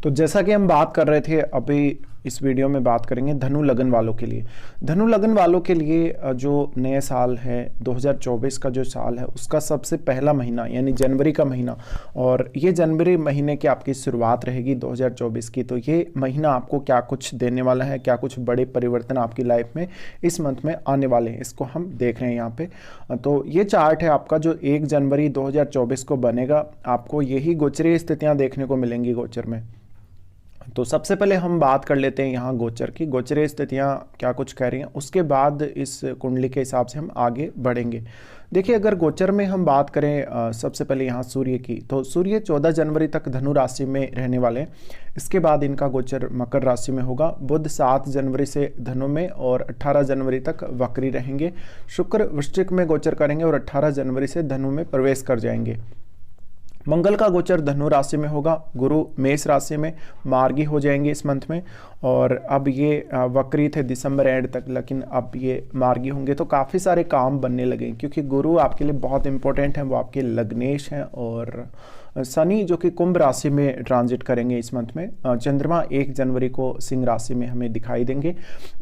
तो जैसा कि हम बात कर रहे थे, अभी इस वीडियो में बात करेंगे धनु लगन वालों के लिए। धनु लगन वालों के लिए जो नए साल है 2024 का जो साल है उसका सबसे पहला महीना यानी जनवरी का महीना, और ये जनवरी महीने की आपकी शुरुआत रहेगी 2024 की। तो ये महीना आपको क्या कुछ देने वाला है, क्या कुछ बड़े परिवर्तन आपकी लाइफ में इस मंथ में आने वाले हैं, इसको हम देख रहे हैं यहाँ पे। तो ये चार्ट है आपका जो 1 जनवरी 2024 को बनेगा। आपको यही गोचरीय स्थितियाँ देखने को मिलेंगी गोचर में। तो सबसे पहले हम बात कर लेते हैं यहाँ गोचर की, गोचरीय स्थितियाँ क्या कुछ कह रही हैं, उसके बाद इस कुंडली के हिसाब से हम आगे बढ़ेंगे। देखिए, अगर गोचर में हम बात करें सबसे पहले यहाँ सूर्य की, तो सूर्य 14 जनवरी तक धनु राशि में रहने वाले हैं। इसके बाद इनका गोचर मकर राशि में होगा। बुध 7 जनवरी से धनु में और 18 जनवरी तक वक्री रहेंगे। शुक्र वृश्चिक में गोचर करेंगे और 18 जनवरी से धनु में प्रवेश कर जाएंगे। मंगल का गोचर धनु राशि में होगा। गुरु मेष राशि में मार्गी हो जाएंगे इस मंथ में, और अब ये वक्री थे दिसंबर एंड तक, लेकिन अब ये मार्गी होंगे। तो काफ़ी सारे काम बनने लगे क्योंकि गुरु आपके लिए बहुत इंपॉर्टेंट हैं, वो आपके लग्नेश हैं। और शनि जो कि कुंभ राशि में ट्रांजिट करेंगे इस मंथ में। चंद्रमा 1 जनवरी को सिंह राशि में हमें दिखाई देंगे।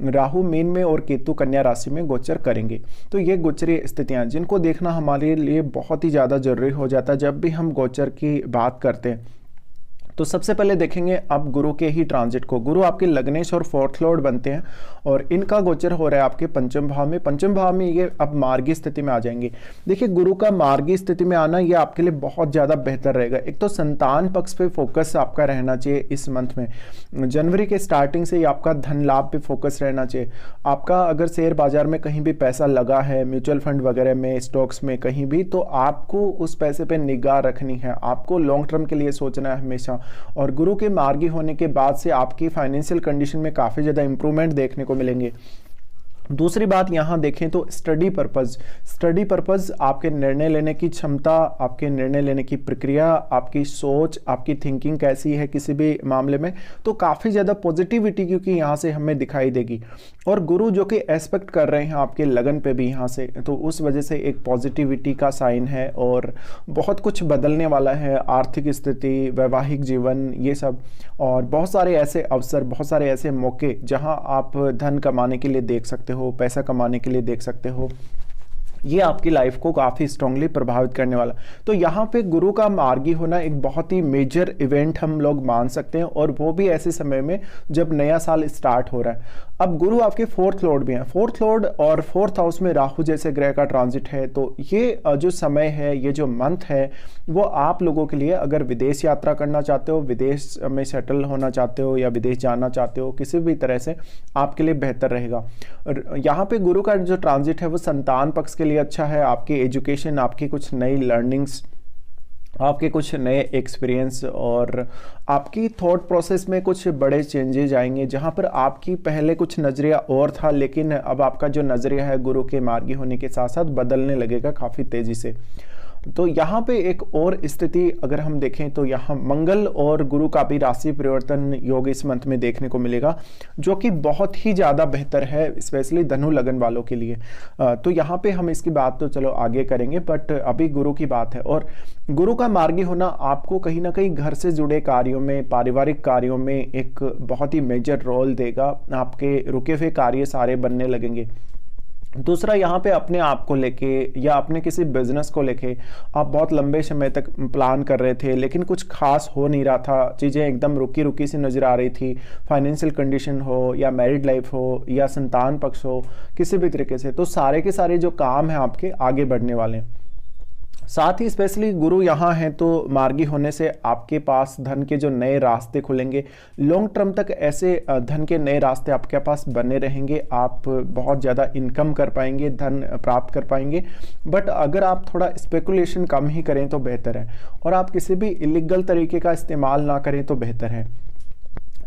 राहु मीन में और केतु कन्या राशि में गोचर करेंगे। तो ये गोचरीय स्थितियां जिनको देखना हमारे लिए बहुत ही ज़्यादा जरूरी हो जाता है जब भी हम गोचर की बात करते हैं। तो सबसे पहले देखेंगे अब गुरु के ही ट्रांजिट को। गुरु आपके लग्नेश और 4th लॉर्ड बनते हैं और इनका गोचर हो रहा है आपके पंचम भाव में। पंचम भाव में ये अब मार्गी स्थिति में आ जाएंगे। देखिए, गुरु का मार्गी स्थिति में आना ये आपके लिए बहुत ज़्यादा बेहतर रहेगा। एक तो संतान पक्ष पे फोकस आपका रहना चाहिए इस मंथ में। जनवरी के स्टार्टिंग से ही आपका धन लाभ पे फोकस रहना चाहिए। आपका अगर शेयर बाजार में कहीं भी पैसा लगा है, म्यूचुअल फंड वगैरह में, स्टॉक्स में कहीं भी, तो आपको उस पैसे पे निगाह रखनी है। आपको लॉन्ग टर्म के लिए सोचना है हमेशा। और गुरु के मार्गी होने के बाद से आपकी फाइनेंशियल कंडीशन में काफ़ी ज़्यादा इंप्रूवमेंट देखने को मिलेंगे। दूसरी बात यहाँ देखें तो स्टडी पर्पज़ आपके निर्णय लेने की क्षमता, आपके निर्णय लेने की प्रक्रिया, आपकी सोच, आपकी थिंकिंग कैसी है किसी भी मामले में, तो काफ़ी ज़्यादा पॉजिटिविटी क्योंकि यहाँ से हमें दिखाई देगी। और गुरु जो कि एस्पेक्ट कर रहे हैं आपके लगन पे भी यहाँ से, तो उस वजह से एक पॉजिटिविटी का साइन है और बहुत कुछ बदलने वाला है। आर्थिक स्थिति, वैवाहिक जीवन, ये सब, और बहुत सारे ऐसे अवसर, बहुत सारे ऐसे मौके जहाँ आप धन कमाने के लिए देख सकते हो, पैसा कमाने के लिए देख सकते हो। ये आपकी लाइफ को काफ़ी स्ट्रांगली प्रभावित करने वाला। तो यहाँ पे गुरु का मार्गी होना एक बहुत ही मेजर इवेंट हम लोग मान सकते हैं, और वो भी ऐसे समय में जब नया साल स्टार्ट हो रहा है। अब गुरु आपके 4th लॉर्ड भी हैं। 4th लॉर्ड और 4th हाउस में राहु जैसे ग्रह का ट्रांजिट है। तो ये जो समय है, ये जो मंथ है, वो आप लोगों के लिए अगर विदेश यात्रा करना चाहते हो, विदेश में सेटल होना चाहते हो या विदेश जाना चाहते हो, किसी भी तरह से आपके लिए बेहतर रहेगा। यहाँ पे गुरु का जो ट्रांजिट है वो संतान पक्ष के लिए अच्छा है। आपकी एजुकेशन, आपकी कुछ नई लर्निंग्स, आपके कुछ नए एक्सपीरियंस और आपकी थॉट प्रोसेस में कुछ बड़े चेंजेज आएंगे। जहां पर आपकी पहले कुछ नज़रिया और था, लेकिन अब आपका जो नज़रिया है गुरु के मार्गी होने के साथ साथ बदलने लगेगा काफ़ी तेज़ी से। तो यहाँ पे एक और स्थिति अगर हम देखें तो यहाँ मंगल और गुरु का भी राशि परिवर्तन योग इस मंथ में देखने को मिलेगा, जो कि बहुत ही ज़्यादा बेहतर है स्पेशली धनु लगन वालों के लिए। तो यहाँ पे हम इसकी बात तो चलो आगे करेंगे, बट अभी गुरु की बात है। और गुरु का मार्गी होना आपको कहीं ना कहीं घर से जुड़े कार्यों में, पारिवारिक कार्यों में एक बहुत ही मेजर रोल देगा। आपके रुके हुए कार्य सारे बनने लगेंगे। दूसरा, यहाँ पे अपने आप को लेके या अपने किसी बिजनेस को लेके आप बहुत लंबे समय तक प्लान कर रहे थे, लेकिन कुछ खास हो नहीं रहा था, चीज़ें एकदम रुकी रुकी सी नज़र आ रही थी। फाइनेंशियल कंडीशन हो या मैरिड लाइफ हो या संतान पक्ष हो, किसी भी तरीके से, तो सारे के सारे जो काम हैं आपके आगे बढ़ने वाले हैं। साथ ही स्पेशली गुरु यहाँ हैं तो मार्गी होने से आपके पास धन के जो नए रास्ते खुलेंगे। लॉन्ग टर्म तक ऐसे धन के नए रास्ते आपके पास बने रहेंगे। आप बहुत ज़्यादा इनकम कर पाएंगे, धन प्राप्त कर पाएंगे। बट अगर आप थोड़ा स्पेकुलेशन कम ही करें तो बेहतर है, और आप किसी भी इलीगल तरीके का इस्तेमाल ना करें तो बेहतर है।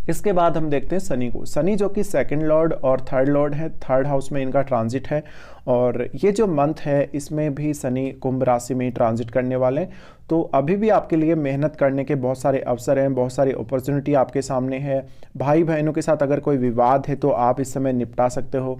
इसके बाद हम देखते हैं शनि को। शनि जो कि 2nd लॉर्ड और 3rd लॉर्ड है, 3rd हाउस में इनका ट्रांजिट है। और ये जो मंथ है इसमें भी शनि कुंभ राशि में ट्रांजिट करने वाले हैं। तो अभी भी आपके लिए मेहनत करने के बहुत सारे अवसर हैं, बहुत सारी अपॉर्चुनिटी आपके सामने है। भाई बहनों के साथ अगर कोई विवाद है तो आप इस समय निपटा सकते हो।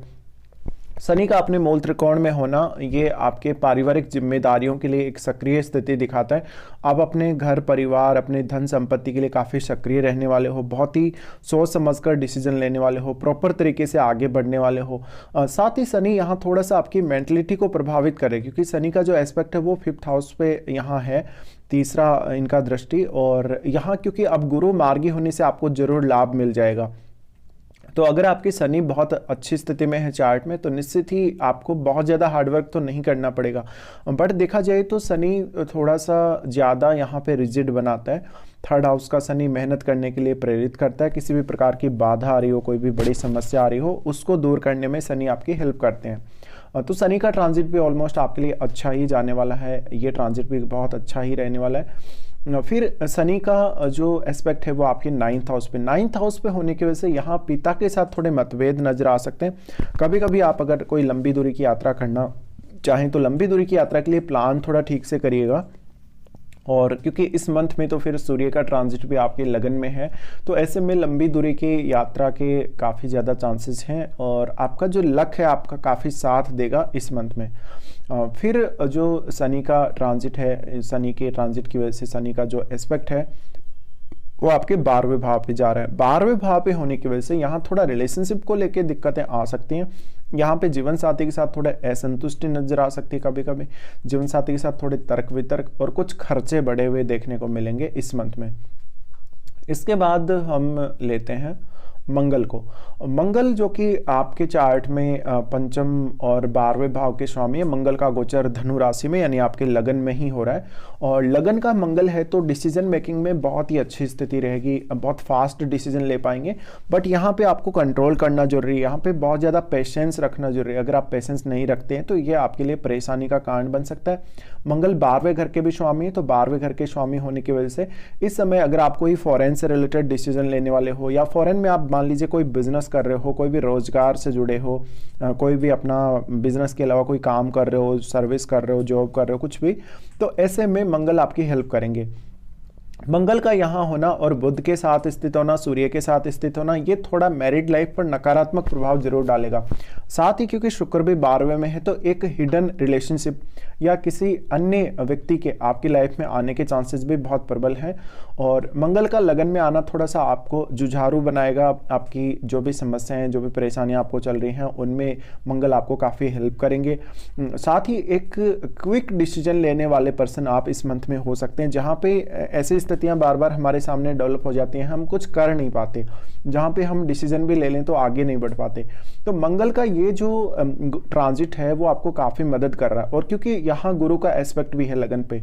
शनि का अपने मूल त्रिकोण में होना ये आपके पारिवारिक जिम्मेदारियों के लिए एक सक्रिय स्थिति दिखाता है। आप अपने घर परिवार अपने धन संपत्ति के लिए काफ़ी सक्रिय रहने वाले हो, बहुत ही सोच समझकर डिसीजन लेने वाले हो, प्रॉपर तरीके से आगे बढ़ने वाले हो। साथ ही शनि यहाँ थोड़ा सा आपकी मेंटलिटी को प्रभावित करे, क्योंकि शनि का जो एस्पेक्ट है वो 5th हाउस पे यहाँ है, तीसरा इनका दृष्टि। और यहाँ क्योंकि अब गुरु मार्गी होने से आपको जरूर लाभ मिल जाएगा। तो अगर आपकी शनि बहुत अच्छी स्थिति में है चार्ट में, तो निश्चित ही आपको बहुत ज़्यादा हार्डवर्क तो नहीं करना पड़ेगा। बट देखा जाए तो शनि थोड़ा सा ज़्यादा यहाँ पे रिजिड बनाता है। 3rd हाउस का शनि मेहनत करने के लिए प्रेरित करता है। किसी भी प्रकार की बाधा आ रही हो, कोई भी बड़ी समस्या आ रही हो, उसको दूर करने में शनि आपकी हेल्प करते हैं। तो शनि का ट्रांजिट भी ऑलमोस्ट आपके लिए अच्छा ही जाने वाला है, ये ट्रांजिट भी बहुत अच्छा ही रहने वाला है। फिर शनि का जो एस्पेक्ट है वो आपके 9th हाउस पे, 9th हाउस पे होने की वजह से यहाँ पिता के साथ थोड़े मतभेद नजर आ सकते हैं। कभी कभी आप अगर कोई लंबी दूरी की यात्रा करना चाहें तो लंबी दूरी की यात्रा के लिए प्लान थोड़ा ठीक से करिएगा। और क्योंकि इस मंथ में तो फिर सूर्य का ट्रांजिट भी आपके लगन में है, तो ऐसे में लंबी दूरी की यात्रा के काफ़ी ज़्यादा चांसेस हैं और आपका जो लक है आपका काफ़ी साथ देगा इस मंथ में। फिर जो शनि का ट्रांजिट है, शनि के ट्रांजिट की वजह से शनि का जो एस्पेक्ट है वो आपके 12वें भाव पे जा रहा है। 12वें भाव पे होने की वजह से यहाँ थोड़ा रिलेशनशिप को लेके दिक्कतें आ सकती हैं। यहाँ पे जीवन साथी के साथ थोड़ा असंतुष्टि नजर आ सकती है, कभी कभी जीवन साथी के साथ थोड़े तर्क वितर्क और कुछ खर्चे बढ़े हुए देखने को मिलेंगे इस मंथ में। इसके बाद हम लेते हैं मंगल को। मंगल जो कि आपके चार्ट में पंचम और 12वें भाव के स्वामी है। मंगल का गोचर धनु राशि में यानी आपके लगन में ही हो रहा है और लगन का मंगल है तो डिसीजन मेकिंग में बहुत ही अच्छी स्थिति रहेगी, बहुत फास्ट डिसीजन ले पाएंगे। बट यहाँ पे आपको कंट्रोल करना जरूरी है, यहाँ पे बहुत ज़्यादा पेशेंस रखना जरूरी है। अगर आप पेशेंस नहीं रखते हैं तो ये आपके लिए परेशानी का कारण बन सकता है। मंगल 12वें घर के भी स्वामी है, तो 12वें घर के स्वामी होने की वजह से इस समय अगर आप कोई फॉरेन से रिलेटेड डिसीजन लेने वाले हो या फॉरेन में आप मान लीजिए कोई बिजनेस कर रहे हो, कोई भी रोजगार से जुड़े हो, कोई भी अपना बिजनेस के अलावा कोई काम कर रहे हो, सर्विस कर रहे हो, जॉब कर रहे हो, कुछ भी, तो ऐसे में मंगल आपकी हेल्प करेंगे। मंगल का यहाँ होना और बुध के साथ स्थित होना, सूर्य के साथ स्थित होना, ये थोड़ा मैरिड लाइफ पर नकारात्मक प्रभाव जरूर डालेगा। साथ ही क्योंकि शुक्र भी 12वें में है तो एक हिडन रिलेशनशिप या किसी अन्य व्यक्ति के आपकी लाइफ में आने के चांसेस भी बहुत प्रबल हैं। और मंगल का लगन में आना थोड़ा सा आपको जुझारू बनाएगा। आपकी जो भी समस्याएं, जो भी परेशानियां आपको चल रही हैं, उनमें मंगल आपको काफ़ी हेल्प करेंगे। साथ ही एक क्विक डिसीजन लेने वाले पर्सन आप इस मंथ में हो सकते हैं, जहाँ पे ऐसी स्थितियां बार बार हमारे सामने डेवलप हो जाती हैं, हम कुछ कर नहीं पाते, जहाँ पे हम डिसीजन भी ले लें तो आगे नहीं बढ़ पाते। तो मंगल का ये जो ट्रांजिट है वो आपको काफ़ी मदद कर रहा है। और क्योंकि यहाँ गुरु का एस्पेक्ट भी है लगन पे,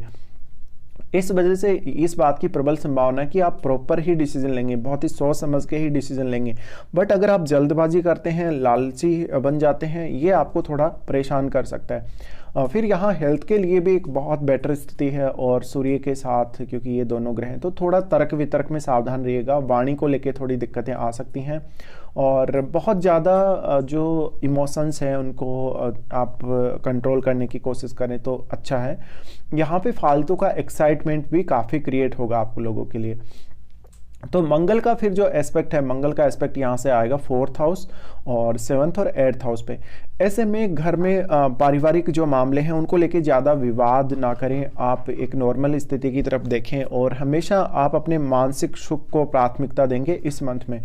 इस वजह से इस बात की प्रबल संभावना है कि आप प्रॉपर ही डिसीजन लेंगे, बहुत ही सोच समझ के ही डिसीजन लेंगे। बट अगर आप जल्दबाजी करते हैं, लालची बन जाते हैं, ये आपको थोड़ा परेशान कर सकता है। फिर यहाँ हेल्थ के लिए भी एक बहुत बेटर स्थिति है और सूर्य के साथ क्योंकि ये दोनों ग्रह हैं तो थोड़ा तर्क वितर्क में सावधान रहिएगा। वाणी को लेके थोड़ी दिक्कतें आ सकती हैं और बहुत ज़्यादा जो इमोशंस हैं उनको आप कंट्रोल करने की कोशिश करें तो अच्छा है। यहाँ पे फालतू का एक्साइटमेंट भी काफ़ी क्रिएट होगा आप लोगों के लिए। तो मंगल का फिर जो एस्पेक्ट है, मंगल का एस्पेक्ट यहाँ से आएगा 4th हाउस और 7th और 8th हाउस पे। ऐसे में घर में पारिवारिक जो मामले हैं उनको लेके ज़्यादा विवाद ना करें, आप एक नॉर्मल स्थिति की तरफ देखें और हमेशा आप अपने मानसिक सुख को प्राथमिकता देंगे इस मंथ में।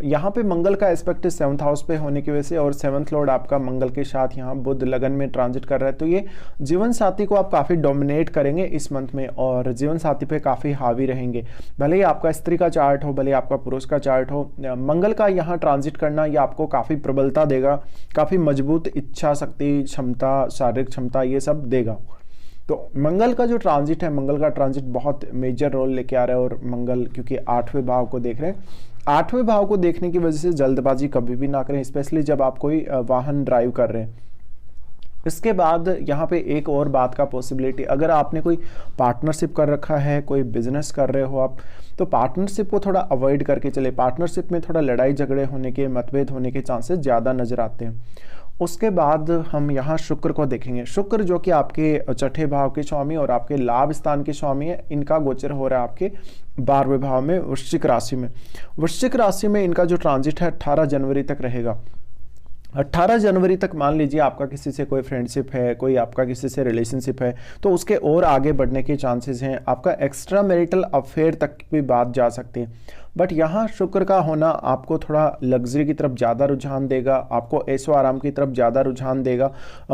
यहाँ पे मंगल का एस्पेक्ट 7th हाउस पे होने की वजह से और 7th लॉर्ड आपका मंगल के साथ यहाँ बुध लगन में ट्रांजिट कर रहा है, तो ये जीवन साथी को आप काफ़ी डोमिनेट करेंगे इस मंथ में और जीवन साथी पे काफ़ी हावी रहेंगे। भले ही आपका स्त्री का चार्ट हो, भले आपका पुरुष का चार्ट हो, मंगल का यहाँ ट्रांजिट करना ये आपको काफ़ी प्रबलता देगा, काफ़ी मजबूत इच्छा शक्ति, क्षमता, शारीरिक क्षमता, ये सब देगा। तो मंगल का जो ट्रांजिट है, मंगल का ट्रांजिट बहुत मेजर रोल लेके आ रहा है। और मंगल क्योंकि 8वें भाव को देख रहे हैं, 8वें भाव को देखने की वजह से जल्दबाजी कभी भी ना करें, स्पेशली जब आप कोई वाहन ड्राइव कर रहे हैं। इसके बाद यहाँ पे एक और बात का पॉसिबिलिटी, अगर आपने कोई पार्टनरशिप कर रखा है, कोई बिजनेस कर रहे हो आप, तो पार्टनरशिप को थोड़ा अवॉइड करके चले। पार्टनरशिप में थोड़ा लड़ाई झगड़े होने के, मतभेद होने के चांसेस ज़्यादा नजर आते हैं। उसके बाद हम यहाँ शुक्र को देखेंगे। शुक्र जो कि आपके छठे भाव के स्वामी और आपके लाभ स्थान के स्वामी है, इनका गोचर हो रहा है आपके 12वें भाव में, वृश्चिक राशि में। वृश्चिक राशि में इनका जो ट्रांजिट है 18 जनवरी तक रहेगा। 18 जनवरी तक मान लीजिए आपका किसी से कोई फ्रेंडशिप है, कोई आपका किसी से रिलेशनशिप है, तो उसके और आगे बढ़ने के चांसेस हैं। आपका एक्स्ट्रा मैरिटल अफेयर तक भी बात जा सकती है। बट यहाँ शुक्र का होना आपको थोड़ा लग्जरी की तरफ ज़्यादा रुझान देगा, आपको ऐशो आराम की तरफ ज़्यादा रुझान देगा।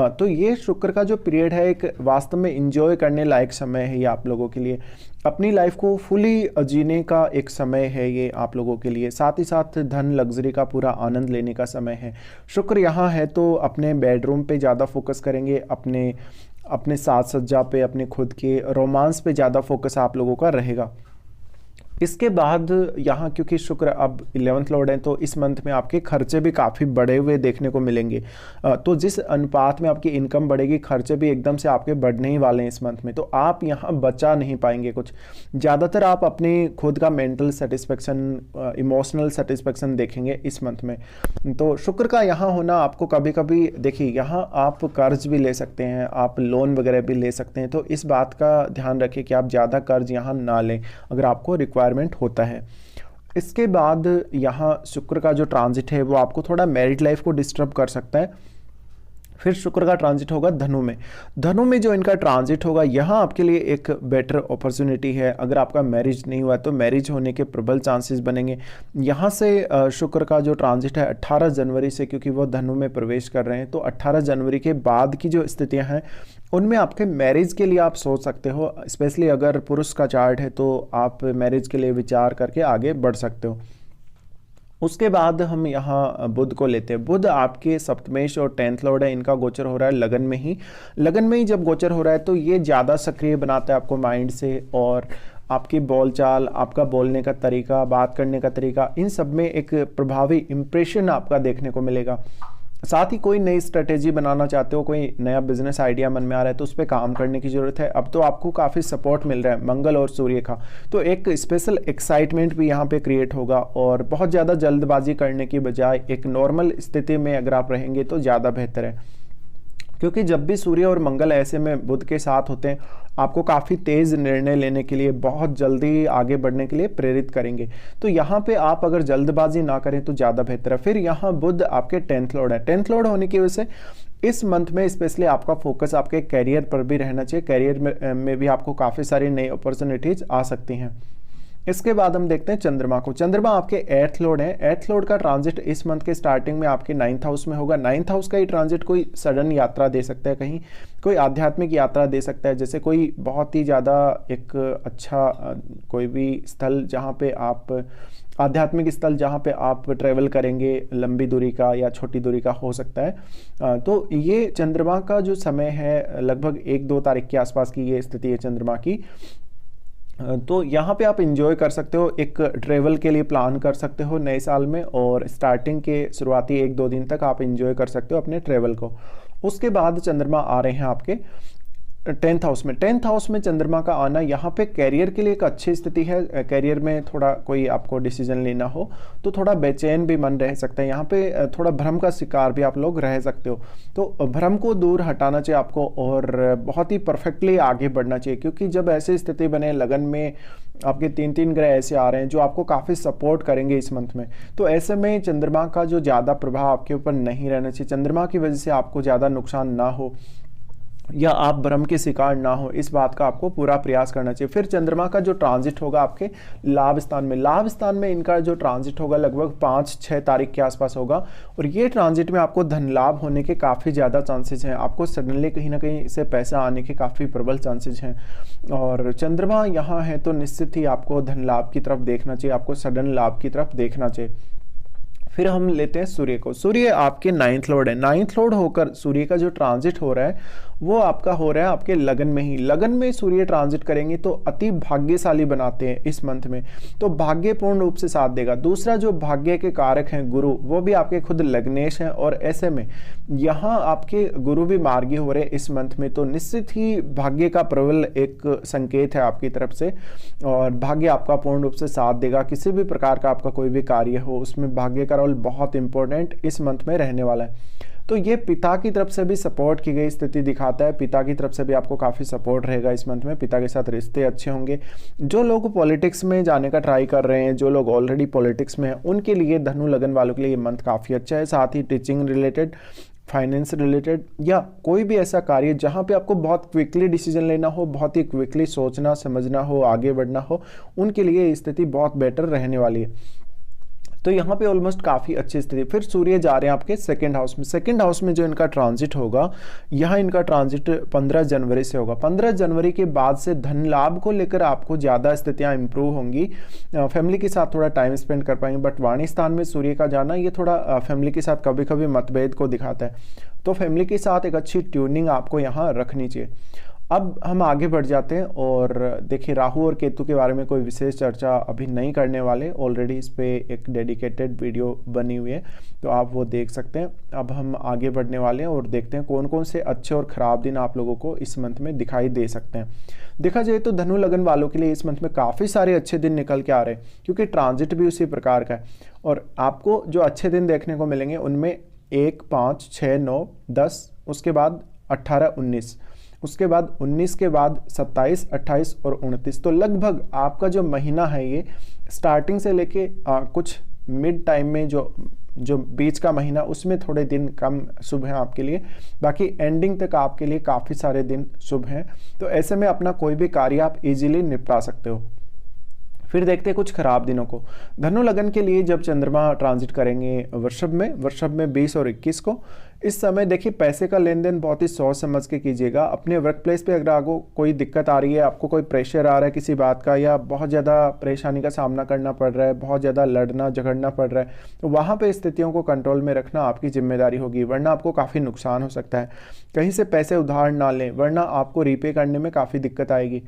तो ये शुक्र का जो पीरियड है एक वास्तव में इंजॉय करने लायक समय है ये आप लोगों के लिए। अपनी लाइफ को फुली जीने का एक समय है ये आप लोगों के लिए। साथ ही साथ धन लग्जरी का पूरा आनंद लेने का समय है। शुक्र यहाँ है तो अपने बेडरूम पे ज़्यादा फोकस करेंगे, अपने साज सज्जा पे, अपने खुद के रोमांस पे ज़्यादा फोकस आप लोगों का रहेगा। इसके बाद यहाँ क्योंकि शुक्र अब 11th लॉर्ड है तो इस मंथ में आपके खर्चे भी काफ़ी बढ़े हुए देखने को मिलेंगे। तो जिस अनुपात में आपकी इनकम बढ़ेगी, खर्चे भी एकदम से आपके बढ़ने ही वाले हैं इस मंथ में। तो आप यहाँ बचा नहीं पाएंगे कुछ। ज़्यादातर आप अपने खुद का मेंटल सेटिस्फेक्शन, इमोशनल सेटिस्फेक्शन देखेंगे इस मंथ में। तो शुक्र का यहाँ होना आपको कभी कभी, देखिए यहाँ आप कर्ज भी ले सकते हैं, आप लोन वगैरह भी ले सकते हैं। तो इस बात का ध्यान रखिए कि आप ज़्यादा कर्ज यहाँ ना लें अगर आपको रिक्वायरमेंट होता है। इसके बाद यहाँ शुक्र का जो ट्रांजिट है वो आपको थोड़ा मैरिड लाइफ को डिस्टर्ब कर सकता है। फिर शुक्र का ट्रांजिट होगा धनु में। धनु में जो इनका ट्रांजिट होगा यहाँ आपके लिए एक बेटर अपॉर्चुनिटी है। अगर आपका मैरिज नहीं हुआ तो मैरिज होने के प्रबल चांसेस बनेंगे। यहाँ से शुक्र का जो ट्रांजिट है 18 जनवरी से, क्योंकि वो धनु में प्रवेश कर रहे हैं, तो 18 जनवरी के बाद की जो स्थितियाँ हैं उनमें आपके मैरिज के लिए आप सोच सकते हो। स्पेशली अगर पुरुष का चार्ट है तो आप मैरिज के लिए विचार करके आगे बढ़ सकते हो। उसके बाद हम यहाँ बुध को लेते हैं। बुध आपके सप्तमेश और 10th लॉर्ड है, इनका गोचर हो रहा है लगन में ही। लगन में ही जब गोचर हो रहा है तो ये ज़्यादा सक्रिय बनाता है आपको माइंड से, और आपकी बोलचाल, आपका बोलने का तरीका, बात करने का तरीका, इन सब में एक प्रभावी इम्प्रेशन आपका देखने को मिलेगा। साथ ही कोई नई स्ट्रेटेजी बनाना चाहते हो, कोई नया बिजनेस आइडिया मन में आ रहा है तो उस पर काम करने की ज़रूरत है। अब तो आपको काफ़ी सपोर्ट मिल रहा है मंगल और सूर्य का, तो एक स्पेशल एक्साइटमेंट भी यहाँ पे क्रिएट होगा। और बहुत ज़्यादा जल्दबाजी करने की बजाय एक नॉर्मल स्थिति में अगर आप रहेंगे तो ज़्यादा बेहतर है, क्योंकि जब भी सूर्य और मंगल ऐसे में बुध के साथ होते हैं आपको काफ़ी तेज़ निर्णय लेने के लिए, बहुत जल्दी आगे बढ़ने के लिए प्रेरित करेंगे। तो यहाँ पे आप अगर जल्दबाजी ना करें तो ज़्यादा बेहतर है। फिर यहाँ बुध आपके 10th लॉर्ड है। 10th लॉर्ड होने की वजह से इस मंथ में स्पेशली आपका फोकस आपके करियर पर भी रहना चाहिए। करियर में भी आपको काफ़ी सारी नई अपॉर्चुनिटीज़ आ सकती हैं। इसके बाद हम देखते हैं चंद्रमा को। चंद्रमा आपके 8th लॉर्ड है। 8th लॉर्ड का ट्रांजिट इस मंथ के स्टार्टिंग में आपके 9th हाउस में होगा। 9th हाउस का ही ट्रांजिट कोई सडन यात्रा दे सकता है, कहीं कोई आध्यात्मिक यात्रा दे सकता है, जैसे कोई बहुत ही ज़्यादा एक अच्छा कोई भी स्थल जहाँ पे आप, आध्यात्मिक स्थल जहाँ पे आप ट्रैवल करेंगे, लंबी दूरी का या छोटी दूरी का हो सकता है। तो ये चंद्रमा का जो समय है लगभग 1-2 तारीख के आसपास की ये स्थिति है चंद्रमा की। तो यहाँ पे आप इंजॉय कर सकते हो, एक ट्रेवल के लिए प्लान कर सकते हो नए साल में, और स्टार्टिंग के शुरुआती 1-2 दिन तक आप इंजॉय कर सकते हो अपने ट्रेवल को। उसके बाद चंद्रमा आ रहे हैं आपके 10th हाउस में। 10th हाउस में चंद्रमा का आना यहाँ पे कैरियर के लिए एक अच्छी स्थिति है। कैरियर में थोड़ा कोई आपको डिसीजन लेना हो तो थोड़ा बेचैन भी मन रह सकता है। यहाँ पे थोड़ा भ्रम का शिकार भी आप लोग रह सकते हो। तो भ्रम को दूर हटाना चाहिए आपको और बहुत ही परफेक्टली आगे बढ़ना चाहिए, क्योंकि जब ऐसी स्थिति बने, लगन में आपके 3-3 ग्रह ऐसे आ रहे हैं जो आपको काफ़ी सपोर्ट करेंगे इस मंथ में, तो ऐसे में चंद्रमा का जो ज़्यादा प्रभाव आपके ऊपर नहीं रहना चाहिए। चंद्रमा की वजह से आपको ज़्यादा नुकसान ना हो या आप भ्रम के शिकार ना हो, इस बात का आपको पूरा प्रयास करना चाहिए। फिर चंद्रमा का जो ट्रांजिट होगा आपके लाभ स्थान में, लाभ स्थान में इनका जो ट्रांजिट होगा लगभग 5-6 तारीख के आसपास होगा, और ये ट्रांजिट में आपको धन लाभ होने के काफ़ी ज़्यादा चांसेस हैं। आपको सडनली कहीं ना कहीं से पैसा आने के काफ़ी प्रबल चांसेस हैं, और चंद्रमा यहाँ है तो निश्चित ही आपको धन लाभ की तरफ देखना चाहिए, आपको सडन लाभ की तरफ देखना चाहिए। फिर हम लेते हैं सूर्य को। सूर्य आपके 9th लॉर्ड है। 9th लॉर्ड होकर सूर्य का जो ट्रांजिट हो रहा है वो आपका हो रहा है आपके लगन में ही। लगन में सूर्य ट्रांजिट करेंगे तो अति भाग्यशाली बनाते हैं इस मंथ में, तो भाग्य पूर्ण रूप से साथ देगा। दूसरा जो भाग्य के कारक हैं गुरु, वो भी आपके खुद लग्नेश हैं, और ऐसे में यहाँ आपके गुरु भी मार्गी हो रहे हैं इस मंथ में, तो निश्चित ही भाग्य का प्रबल एक संकेत है आपकी तरफ से, और भाग्य आपका पूर्ण रूप से साथ देगा। किसी भी प्रकार का आपका कोई भी कार्य हो उसमें भाग्य का रोल बहुत इंपॉर्टेंट इस मंथ में रहने वाला है। तो ये पिता की तरफ से भी सपोर्ट की गई स्थिति दिखाता है। पिता की तरफ से भी आपको काफ़ी सपोर्ट रहेगा इस मंथ में, पिता के साथ रिश्ते अच्छे होंगे। जो लोग पॉलिटिक्स में जाने का ट्राई कर रहे हैं, जो लोग ऑलरेडी पॉलिटिक्स में हैं, उनके लिए, धनु लगन वालों के लिए ये मंथ काफ़ी अच्छा है। साथ ही टीचिंग रिलेटेड, फाइनेंस रिलेटेड या कोई भी ऐसा कार्य जहाँ पे आपको बहुत क्विकली डिसीजन लेना हो, बहुत ही क्विकली सोचना समझना हो, आगे बढ़ना हो, उनके लिए ये स्थिति बहुत बेटर रहने वाली है। तो यहाँ पे ऑलमोस्ट काफ़ी अच्छी स्थिति। फिर सूर्य जा रहे हैं आपके सेकंड हाउस में। सेकंड हाउस में जो इनका ट्रांजिट होगा, यहाँ इनका ट्रांजिट 15 जनवरी से होगा। 15 जनवरी के बाद से धन लाभ को लेकर आपको ज़्यादा स्थितियाँ इंप्रूव होंगी। फैमिली के साथ थोड़ा टाइम स्पेंड कर पाएंगे। बट वाणी स्थान में सूर्य का जाना ये थोड़ा फैमिली के साथ कभी कभी मतभेद को दिखाता है, तो फैमिली के साथ एक अच्छी ट्यूनिंग आपको यहाँ रखनी चाहिए। अब हम आगे बढ़ जाते हैं और देखिए, राहु और केतु के बारे में कोई विशेष चर्चा अभी नहीं करने वाले, ऑलरेडी इस पे एक डेडिकेटेड वीडियो बनी हुई है, तो आप वो देख सकते हैं। अब हम आगे बढ़ने वाले हैं और देखते हैं कौन कौन से अच्छे और ख़राब दिन आप लोगों को इस मंथ में दिखाई दे सकते हैं। देखा जाए तो धनु लगन वालों के लिए इस मंथ में काफ़ी सारे अच्छे दिन निकल के आ रहे हैं, क्योंकि ट्रांजिट भी उसी प्रकार का है। और आपको जो अच्छे दिन देखने को मिलेंगे उनमें 1, 5, 6, 9, 10, उसके बाद 18, 19, उसके बाद 19 के बाद 27, 28 और 29। तो लगभग आपका जो महीना है ये स्टार्टिंग से लेके कुछ मिड टाइम में जो बीच का महीना, उसमें थोड़े दिन कम शुभ हैं आपके लिए, बाकी एंडिंग तक आपके लिए काफ़ी सारे दिन शुभ हैं। तो ऐसे में अपना कोई भी कार्य आप इजीली निपटा सकते हो। फिर देखते हैं कुछ खराब दिनों को। धनु लगन के लिए जब चंद्रमा ट्रांजिट करेंगे वृषभ में 20 और 21 को, इस समय देखिए पैसे का लेन देन बहुत ही सोच समझ के कीजिएगा। अपने वर्क प्लेस पे अगर आपको कोई दिक्कत आ रही है, आपको कोई प्रेशर आ रहा है किसी बात का, या बहुत ज़्यादा परेशानी का सामना करना पड़ रहा है, बहुत ज़्यादा लड़ना झगड़ना पड़ रहा है, तो वहाँ पे स्थितियों को कंट्रोल में रखना आपकी जिम्मेदारी होगी, वरना आपको काफ़ी नुकसान हो सकता है। कहीं से पैसे उधार ना लें, वरना आपको रीपे करने में काफ़ी दिक्कत आएगी।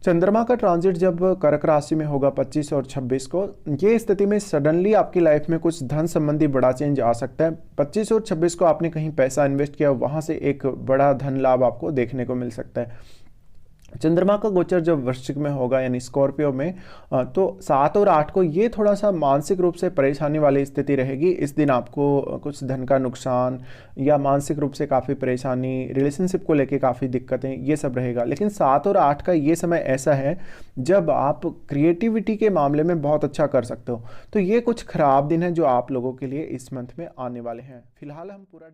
चंद्रमा का ट्रांजिट जब कर्क राशि में होगा 25 और 26 को, ये स्थिति में सडनली आपकी लाइफ में कुछ धन संबंधी बड़ा चेंज आ सकता है। 25 और 26 को आपने कहीं पैसा इन्वेस्ट किया, वहाँ से एक बड़ा धन लाभ आपको देखने को मिल सकता है। चंद्रमा का गोचर जब वृश्चिक में होगा यानी स्कॉर्पियो में, तो 7 और 8 को ये थोड़ा सा मानसिक रूप से परेशानी वाली स्थिति रहेगी। इस दिन आपको कुछ धन का नुकसान या मानसिक रूप से काफ़ी परेशानी, रिलेशनशिप को लेके काफ़ी दिक्कतें, ये सब रहेगा। लेकिन 7 और 8 का ये समय ऐसा है जब आप क्रिएटिविटी के मामले में बहुत अच्छा कर सकते हो। तो ये कुछ खराब दिन है जो आप लोगों के लिए इस मंथ में आने वाले हैं। फिलहाल हम पूरा